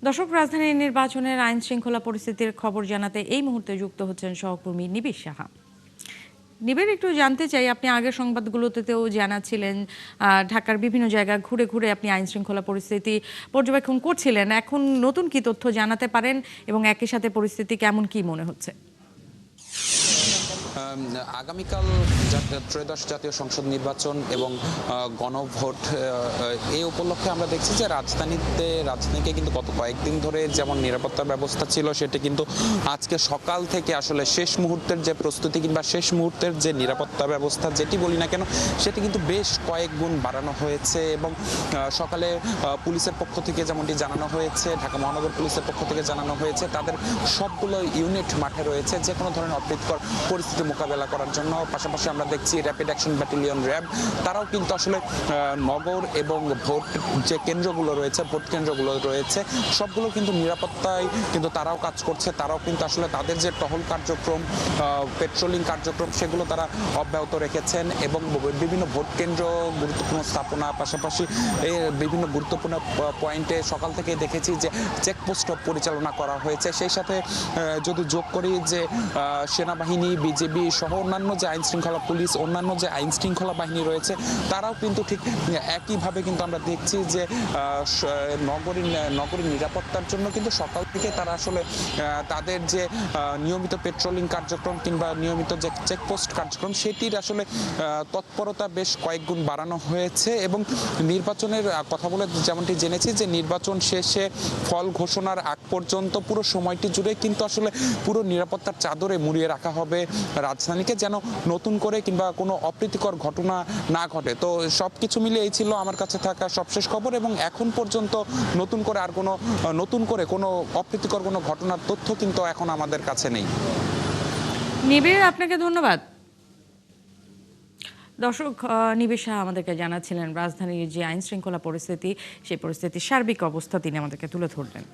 দর্শক, রাজধানীর নির্বাচনের আইন শৃঙ্খলা পরিস্থিতির খবর জানাতে এই মুহূর্তে যুক্ত হচ্ছেন সহকর্মী নিবিড় সাহা। নিবিড়, একটু জানতে চাই, আপনি আগের সংবাদগুলোতেও জানাচ্ছিলেন ঢাকার বিভিন্ন জায়গা ঘুরে ঘুরে আপনি আইন শৃঙ্খলা পরিস্থিতি পর্যবেক্ষণ করছিলেন। এখন নতুন কি তথ্য জানাতে পারেন এবং একই সাথে পরিস্থিতি কেমন কি মনে হচ্ছে? আগামীকাল ত্রয়োদশ জাতীয় সংসদ নির্বাচন এবং গণভোট, এই উপলক্ষে আমরা দেখছি যে রাজধানীকে কিন্তু গত কয়েকদিন ধরে যেমন নিরাপত্তা ব্যবস্থা ছিল, সেটি কিন্তু আজকে সকাল থেকে আসলে শেষ মুহূর্তের যে প্রস্তুতি কিংবা শেষ মুহূর্তের যে নিরাপত্তা ব্যবস্থা যেটি বলি না কেন, সেটি কিন্তু বেশ কয়েক গুণ বাড়ানো হয়েছে। এবং সকালে পুলিশের পক্ষ থেকে যেমনটি জানানো হয়েছে, ঢাকা মহানগর পুলিশের পক্ষ থেকে জানানো হয়েছে, তাদের সবগুলো ইউনিট মাঠে রয়েছে যে কোনো ধরনের অপ্রীতিকর পরিস্থিতি মোকাবেলা করার জন্য। পাশাপাশি আমরা দেখছি র্যাপিড অ্যাকশন ব্যাটালিয়ন র্যাব, তারাও কিন্তু আসলে নগর এবং ভোট যে কেন্দ্রগুলো রয়েছে, ভোট কেন্দ্রগুলো রয়েছে, সবগুলো কিন্তু নিরাপত্তায় কিন্তু তারাও কাজ করছে। তারাও কিন্তু আসলে তাদের যে টহল কার্যক্রম, পেট্রোলিং কার্যক্রম, সেগুলো তারা অব্যাহত রেখেছেন। এবং বিভিন্ন ভোট কেন্দ্র, গুরুত্বপূর্ণ স্থাপনা, পাশাপাশি এই বিভিন্ন গুরুত্বপূর্ণ পয়েন্টে সকাল থেকে দেখেছি যে চেকপোস্ট পরিচালনা করা হয়েছে। সেই সাথে যদি যোগ করি যে সেনাবাহিনী, বিজিবি সহ অন্যান্য যে আইন শৃঙ্খলা পুলিশ, অন্যান্য যে আইন শৃঙ্খলা বাহিনী রয়েছে, তারাও কিন্তু ঠিক একইভাবে কিন্তু আমরা দেখছি যে নগরীর নিরাপত্তার জন্য কিন্তু সকাল থেকে তারা আসলে তাদের যে নিয়মিত পেট্রোলিং কার্যক্রম কিংবা নিয়মিত যে চেকপোস্ট কার্যক্রম, সেটির আসলে তৎপরতা বেশ কয়েক গুণ বাড়ানো হয়েছে। এবং নির্বাচনের কথা বলে যেমনটি জেনেছি যে নির্বাচন শেষে ফল ঘোষণার আগ পর্যন্ত পুরো সময়টি জুড়ে কিন্তু আসলে পুরো নিরাপত্তার চাদরে মুড়িয়ে রাখা হবে রাজধানীকে, যেন নতুন করে কিংবা কোনো অপ্রীতিকর ঘটনা না ঘটে। তো সব কিছু মিলে এই ছিল আমার কাছে থাকা সবশেষ খবর। এবং এখন পর্যন্ত নতুন করে কোনো অপ্রীতিকর কোনো ঘটনার তথ্য কিন্তু এখন আমাদের কাছে নেই। নিবিড়, আপনাকে ধন্যবাদ। দর্শক, নিবিড় সাহা আমাদেরকে জানাচ্ছিলেন রাজধানীর যে আইন শৃঙ্খলা পরিস্থিতি, সেই পরিস্থিতির সার্বিক অবস্থা তিনি আমাদেরকে তুলে ধরলেন।